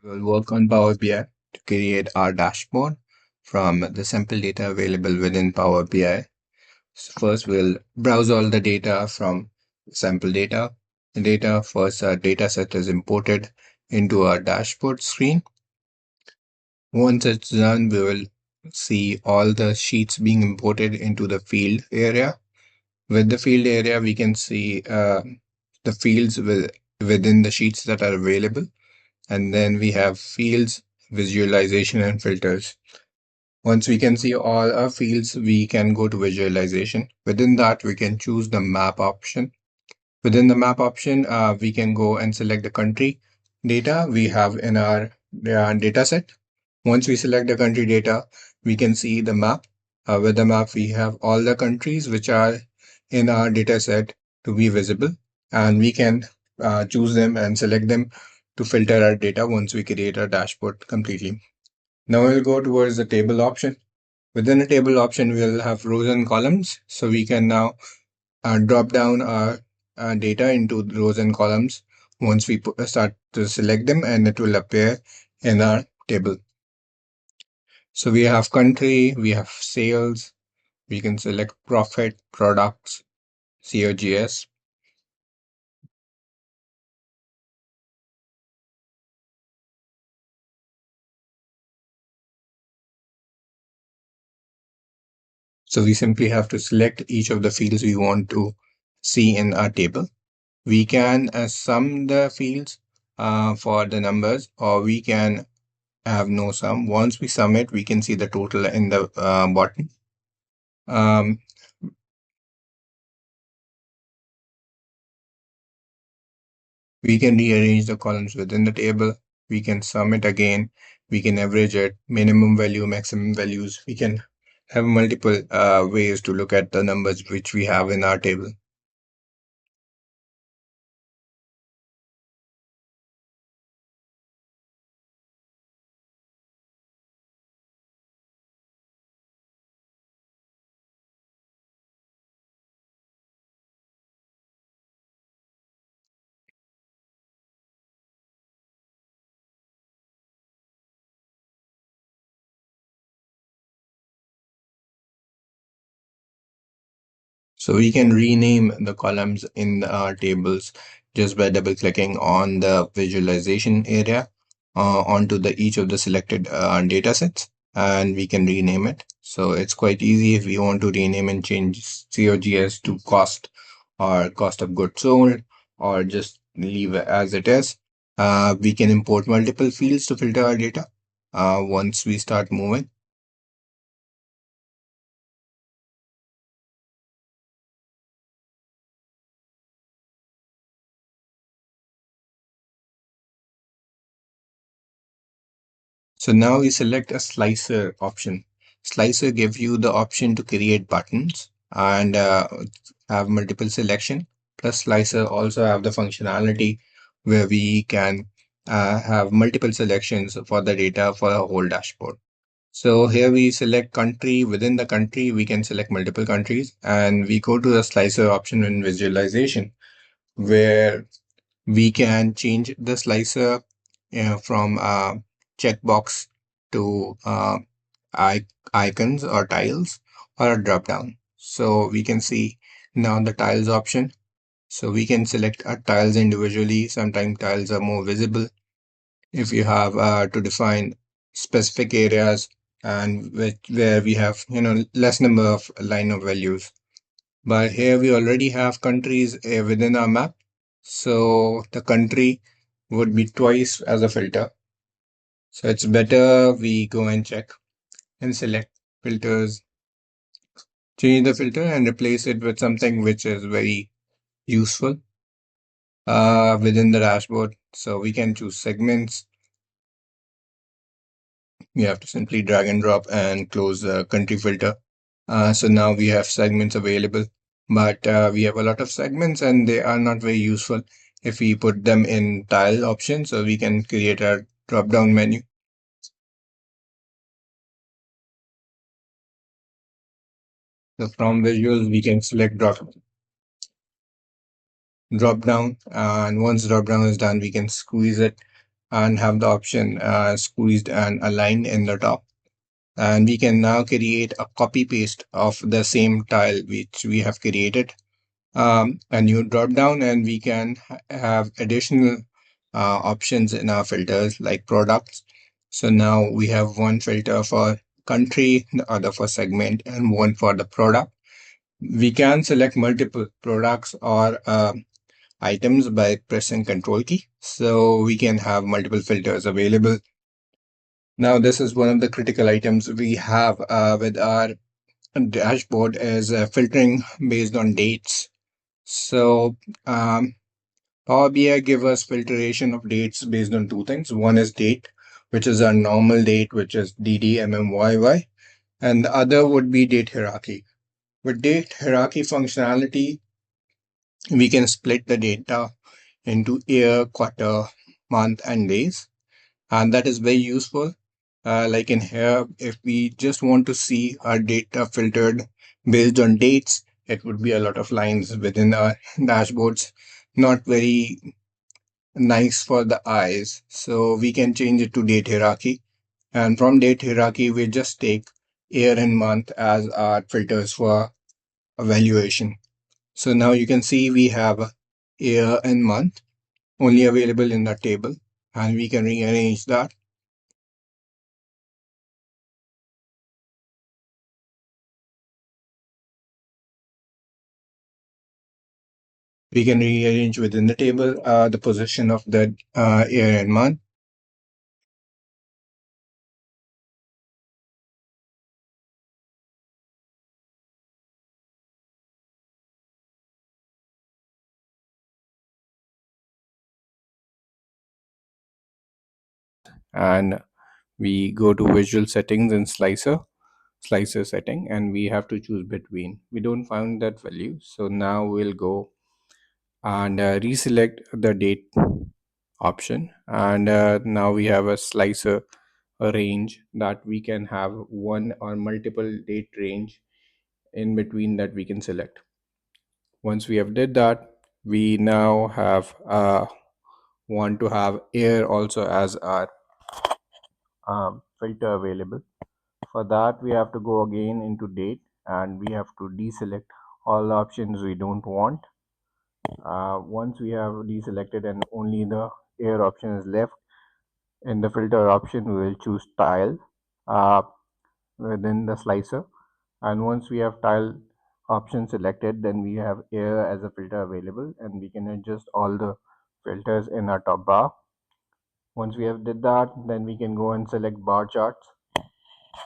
We'll work on Power BI to create our dashboard from the sample data available within Power BI. So first, we'll browse all the data from sample data. The data first, our data set is imported into our dashboard screen. Once it's done, we will see all the sheets being imported into the field area. With the field area, we can see the fields within the sheets that are available. And then we have fields, visualization, and filters. Once we can see all our fields, we can go to visualization. Within that, we can choose the map option. Within the map option, we can go and select the country data we have in our data set. Once we select the country data, we can see the map. With the map, we have all the countries which are in our data set to be visible, and we can choose them and select them to filter our data once we create our dashboard completely. Now we'll go towards the table option. Within the table option, we'll have rows and columns. So we can now drop down our data into rows and columns once we start to select them, and it will appear in our table. So we have country, we have sales, we can select profit, products, COGS. So we simply have to select each of the fields we want to see in our table. We can sum the fields for the numbers, or we can have no sum. Once we sum it, we can see the total in the bottom. Um, we can rearrange the columns within the table. We can sum it again. We can average it, minimum value, maximum values. We can have multiple ways to look at the numbers which we have in our table. So we can rename the columns in our tables just by double clicking on the visualization area onto the each of the selected data sets, and we can rename it. So it's quite easy if we want to rename and change COGS to cost or cost of goods sold, or just leave it as it is. We can import multiple fields to filter our data once we start moving. So now we select a slicer option. Slicer gives you the option to create buttons and have multiple selection. Plus slicer also have the functionality where we can have multiple selections for the data for a whole dashboard. So here we select country. Within the country, we can select multiple countries, and we go to the slicer option in visualization where we can change the slicer from checkbox to icons or tiles or a drop down. So we can see now the tiles option. So we can select our tiles individually. Sometimes tiles are more visible if you have to define specific areas and where we have less number of line of values. But here we already have countries within our map. So the country would be twice as a filter. So it's better we go and check and select filters, change the filter and replace it with something which is very useful within the dashboard. So we can choose segments. We have to simply drag and drop and close the country filter. So now we have segments available, but we have a lot of segments and they are not very useful if we put them in tile option. So we can create a drop down menu. So from visuals, we can select drop down, and once drop down is done, we can squeeze it and have the option squeezed and aligned in the top. And we can now create a copy paste of the same tile which we have created, a new drop down, and we can have additional options in our filters like products. So now we have one filter for country, the other for segment, and one for the product. We can select multiple products or items by pressing Control key. So we can have multiple filters available. Now, this is one of the critical items we have with our dashboard is filtering based on dates. So Power BI give us filtration of dates based on two things. One is date, which is our normal date, which is DDMMYY, and the other would be date hierarchy. With date hierarchy functionality, we can split the data into year, quarter, month, and days, and that is very useful. Like in here, if we just want to see our data filtered based on dates, it would be a lot of lines within our dashboards, not very nice for the eyes. So we can change it to date hierarchy. And from date hierarchy, we just take year and month as our filters for evaluation. So now you can see we have year and month only available in the table, and we can rearrange that. We can rearrange within the table the position of the year and month. And we go to visual settings and slicer setting, and we have to choose between. We don't find that value, so now we'll go and reselect the date option, and now we have a slicer range that we can have one or multiple date range in between that we can select. Once we have did that, we now have want to have air also as our filter available. For that, we have to go again into date, and we have to deselect all the options we don't want. Once we have deselected and only the air option is left, in the filter option we will choose tile uh, within the slicer, and once we have tile option selected, then we have air as a filter available, and we can adjust all the filters in our top bar. Once we have did that, then we can go and select bar charts.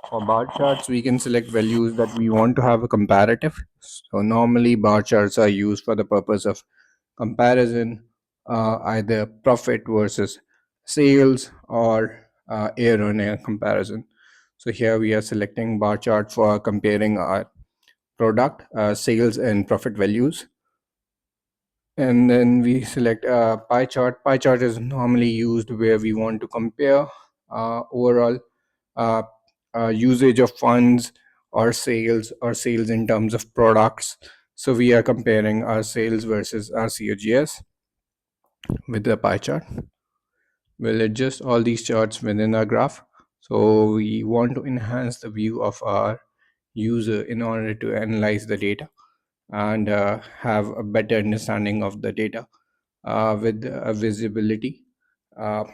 For bar charts, we can select values that we want to have a comparative. So normally bar charts are used for the purpose of comparison, either profit versus sales or year on year comparison. So here we are selecting bar chart for comparing our product sales and profit values. And then we select pie chart. Pie chart is normally used where we want to compare overall uh, usage of funds or sales in terms of products. So we are comparing our sales versus our COGS with the pie chart. We'll adjust all these charts within our graph. So we want to enhance the view of our user in order to analyze the data and have a better understanding of the data with visibility. Uh,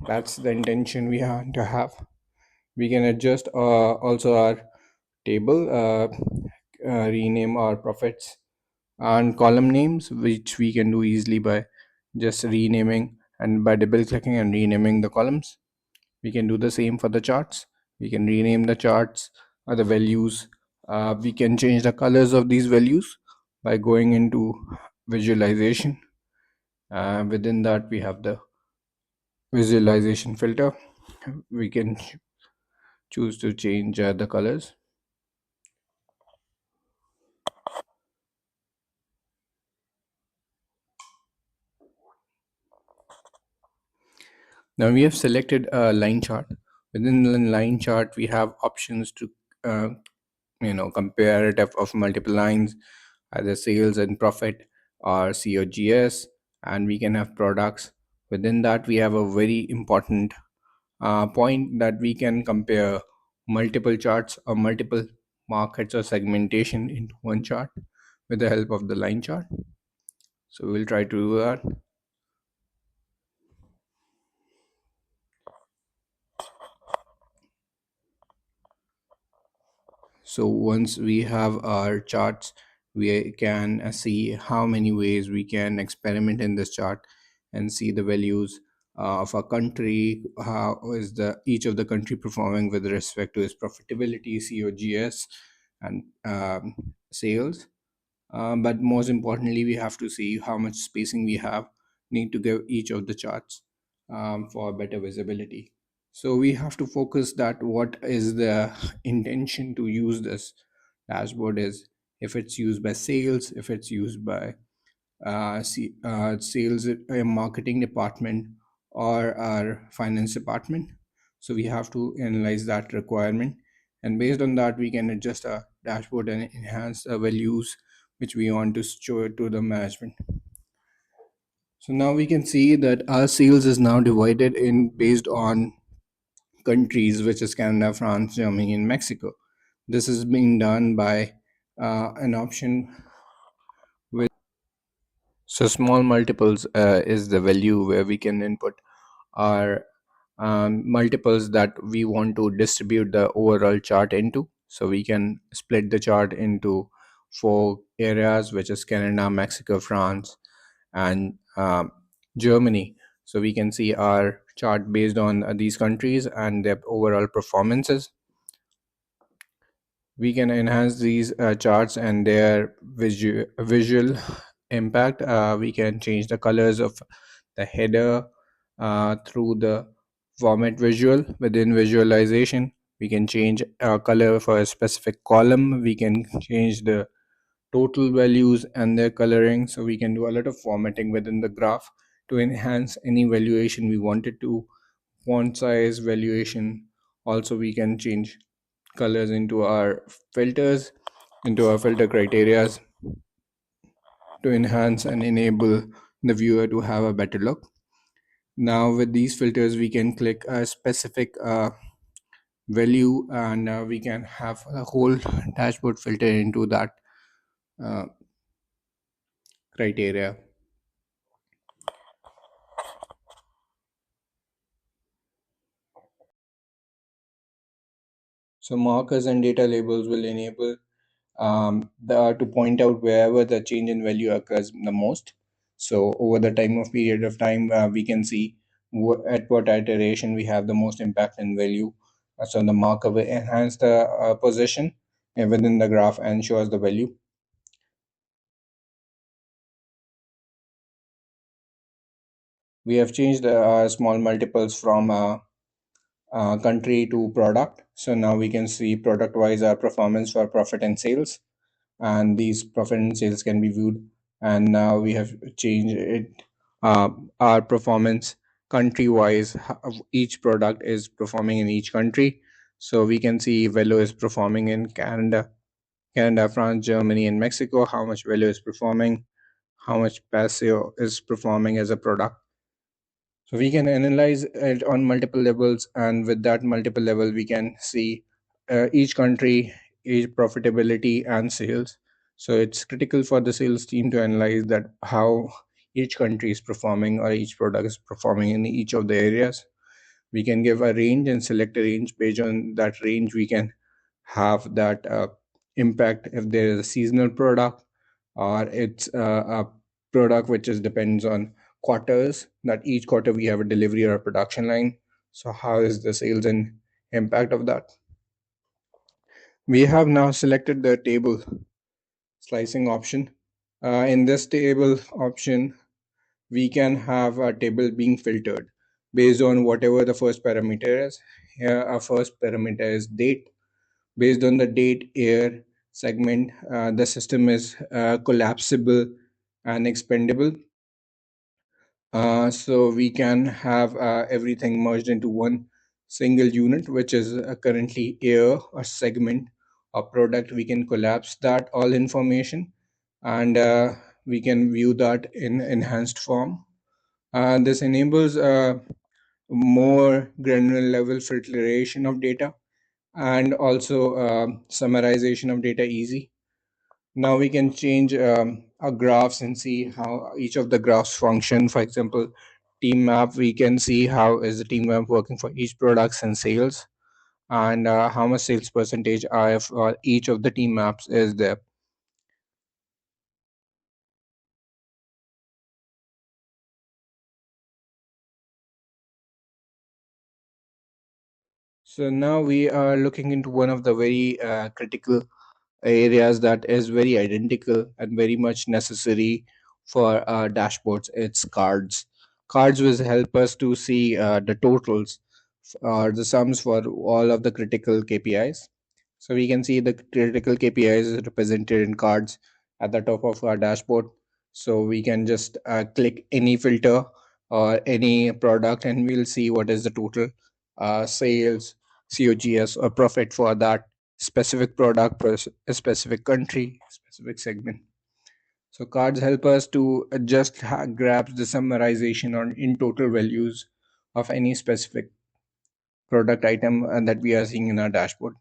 that's the intention we have to have. We can adjust also our table, rename our profits and column names, which we can do easily by just renaming and by double clicking and renaming the columns. We can do the same for the charts. We can rename the charts or the values. We can change the colors of these values by going into visualization. Within that, we have the visualization filter. We can choose to change the colors. Now we have selected a line chart. Within the line chart, we have options to uh, comparative of multiple lines, either sales and profit or COGS, and we can have products Within that, we have a very important point that we can compare multiple charts or multiple markets or segmentation into one chart with the help of the line chart. So we'll try to do that. So once we have our charts, we can see how many ways we can experiment in this chart and see the values of a country. How is the each of the country performing with respect to its profitability, COGS, and sales. But most importantly, we have to see how much spacing we have need to give each of the charts for better visibility. So we have to focus that what is the intention to use this dashboard is, if it's used by sales, if it's used by sales marketing department or our finance department. So we have to analyze that requirement, and based on that we can adjust our dashboard and enhance the values which we want to show it to the management. So now we can see that our sales is now divided in based on countries, which is Canada, France, Germany, and Mexico. This is being done by an option with, so small multiples is the value where we can input our multiples that we want to distribute the overall chart into. So we can split the chart into four areas, which is Canada, Mexico, France, and Germany. So we can see our chart based on these countries and their overall performances. We can enhance these charts and their visual impact. We can change the colors of the header through the format visual. Within visualization, we can change a color for a specific column. We can change the total values and their coloring. So we can do a lot of formatting within the graph to enhance any valuation we wanted to. Font size, valuation. Also, we can change colors into our filters, into our filter criterias, to enhance and enable the viewer to have a better look. Now with these filters we can click a specific value, and we can have a whole dashboard filter into that uh, criteria. So markers and data labels will enable to point out wherever the change in value occurs the most. So over the time of period of time, we can see at what iteration we have the most impact in value. So the marker will enhance the position within the graph and shows the value. We have changed the small multiples from country to product. So now we can see product wise our performance for profit and sales, and these profit and sales can be viewed. And now we have changed it, our performance country wise, how each product is performing in each country. So we can see Velo is performing in Canada, France, Germany, and Mexico, how much Velo is performing, how much Paseo is performing as a product. So we can analyze it on multiple levels, and with that multiple level, we can see each country, each profitability and sales. So it's critical for the sales team to analyze that how each country is performing or each product is performing in each of the areas. We can give a range and select a range. Based on that range, we can have that impact if there is a seasonal product, or it's a product which is depends on quarters, that each quarter we have a delivery or a production line. So how is the sales and impact of that? We have now selected the table slicing option. In this table option, we can have a table being filtered based on whatever the first parameter is. Here our first parameter is date. Based on the date, year, segment, the system is collapsible and expendable. So we can have everything merged into one single unit, which is currently year or segment or product. We can collapse that all information, and we can view that in enhanced form. This enables more granular level filtration of data and also summarization of data easy. Now we can change our graphs and see how each of the graphs function. For example, team map, we can see how is the team map working for each products and sales, and how much sales percentage if each of the team maps is there. So now we are looking into one of the very critical areas that is very identical and very much necessary for dashboards. It's cards. Cards will help us to see the totals or the sums for all of the critical KPIs. So we can see the critical KPIs is represented in cards at the top of our dashboard. So we can just click any filter or any product and we'll see what is the total sales, COGS, or profit for that specific product per a specific country, specific segment. So cards help us to just grab the summarization on in total values of any specific product item that we are seeing in our dashboard.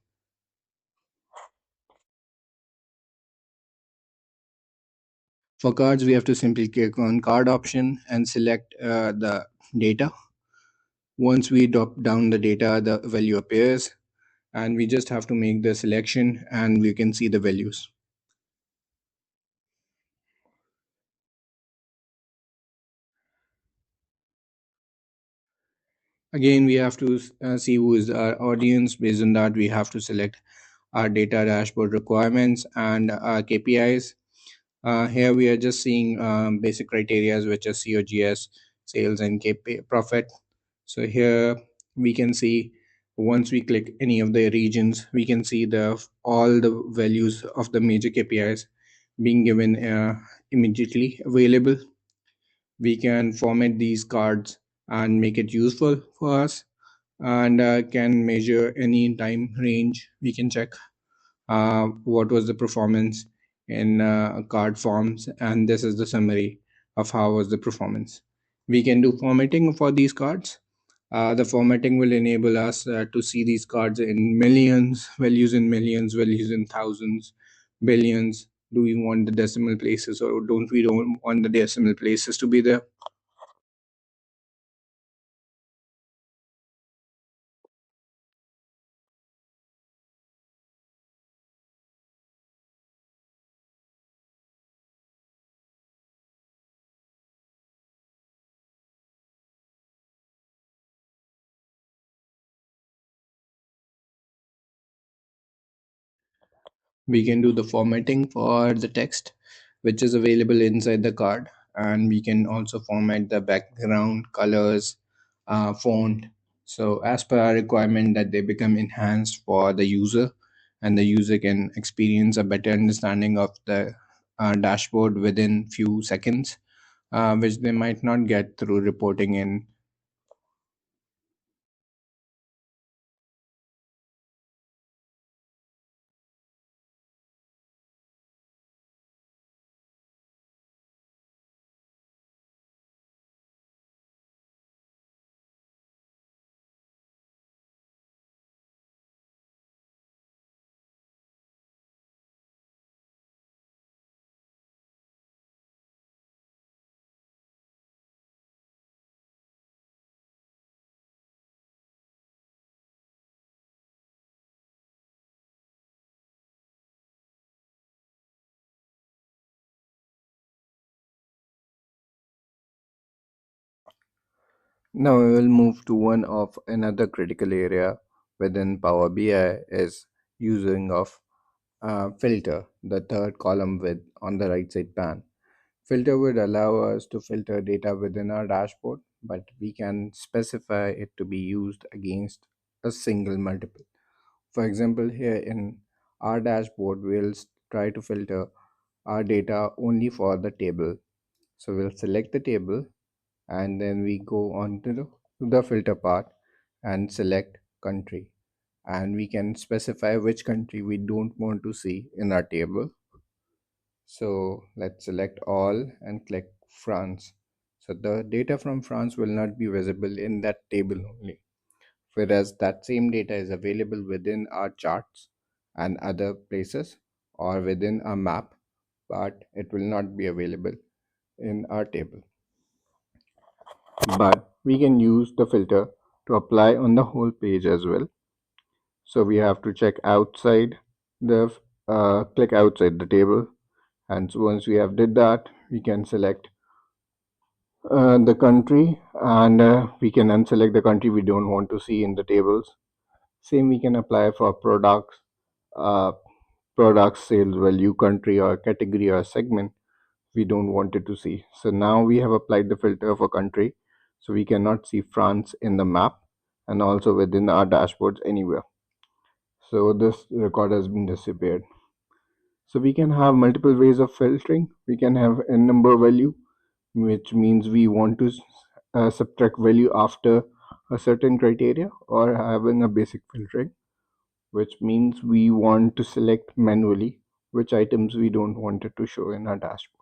For cards, we have to simply click on card option and select the data. Once we drop down the data, the value appears, and we just have to make the selection and we can see the values. Again, we have to see who is our audience. Based on that, we have to select our data dashboard requirements and our KPIs. Here we are just seeing basic criteria which are COGS, sales, and profit. So here we can see once we click any of the regions, we can see the all the values of the major KPIs being given immediately available. We can format these cards and make it useful for us and can measure any time range. We can check what was the performance in card forms, and this is the summary of how was the performance. We can do formatting for these cards. The formatting will enable us to see these cards in millions, values in thousands, billions. Do we want the decimal places or don't want the decimal places to be there? We can do the formatting for the text which is available inside the card, and we can also format the background colors, font, so as per our requirement that they become enhanced for the user and the user can experience a better understanding of the dashboard within few seconds, which they might not get through reporting in. Now we will move to one of another critical area within Power BI is using of filter, the third column with on the right side pan. Filter would allow us to filter data within our dashboard, but we can specify it to be used against a single multiple. For example, here in our dashboard, we'll try to filter our data only for the table. So we'll select the table and then we go on to the filter part and select country, and we can specify which country we don't want to see in our table. So let's select all and click France. So the data from France will not be visible in that table only, whereas that same data is available within our charts and other places or within a map, but it will not be available in our table. But we can use the filter to apply on the whole page as well. So we have to check outside the click outside the table, and so once we have did that, we can select the country, and we can unselect the country we don't want to see in the tables. Same we can apply for products, uh, products, sales value, country or category or segment we don't want it to see. So now we have applied the filter for country, so we cannot see France in the map and also within our dashboards anywhere. So this record has been disappeared. So we can have multiple ways of filtering. We can have a number value, which means we want to subtract value after a certain criteria, or having a basic filtering, which means we want to select manually which items we don't want it to show in our dashboard.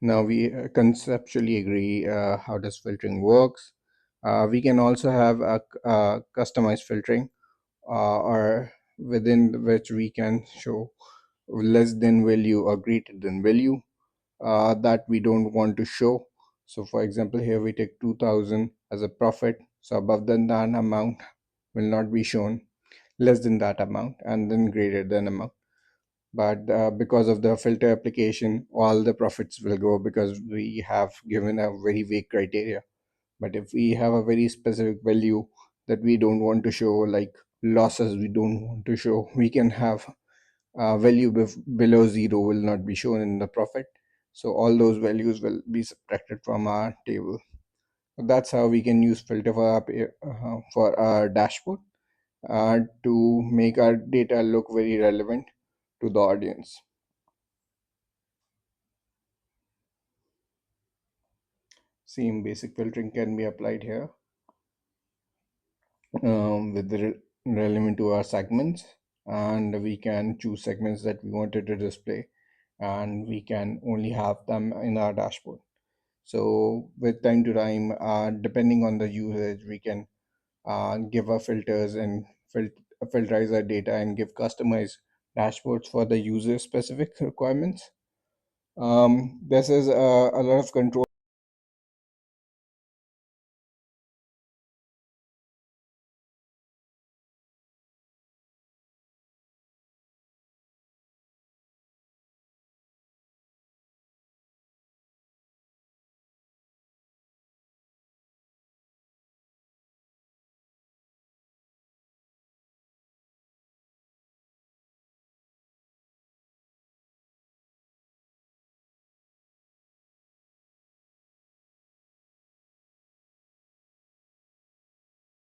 Now we conceptually agree how does filtering works. We can also have a customized filtering, or within which we can show less than value or greater than value that we don't want to show. So for example, here we take 2000 as a profit, so above than that amount will not be shown, less than that amount, and then greater than amount. But because of the filter application, all the profits will go because we have given a very vague criteria. But if we have a very specific value that we don't want to show, like losses we don't want to show, we can have value below zero will not be shown in the profit. So all those values will be subtracted from our table. That's how we can use filter for our dashboard to make our data look very relevant to the audience. Same basic filtering can be applied here with relevant to our segments, and we can choose segments that we wanted to display, and we can only have them in our dashboard. So with time to time, depending on the usage, we can give our filters and filterize our data and give customized dashboards for the user specific requirements. This is a lot of control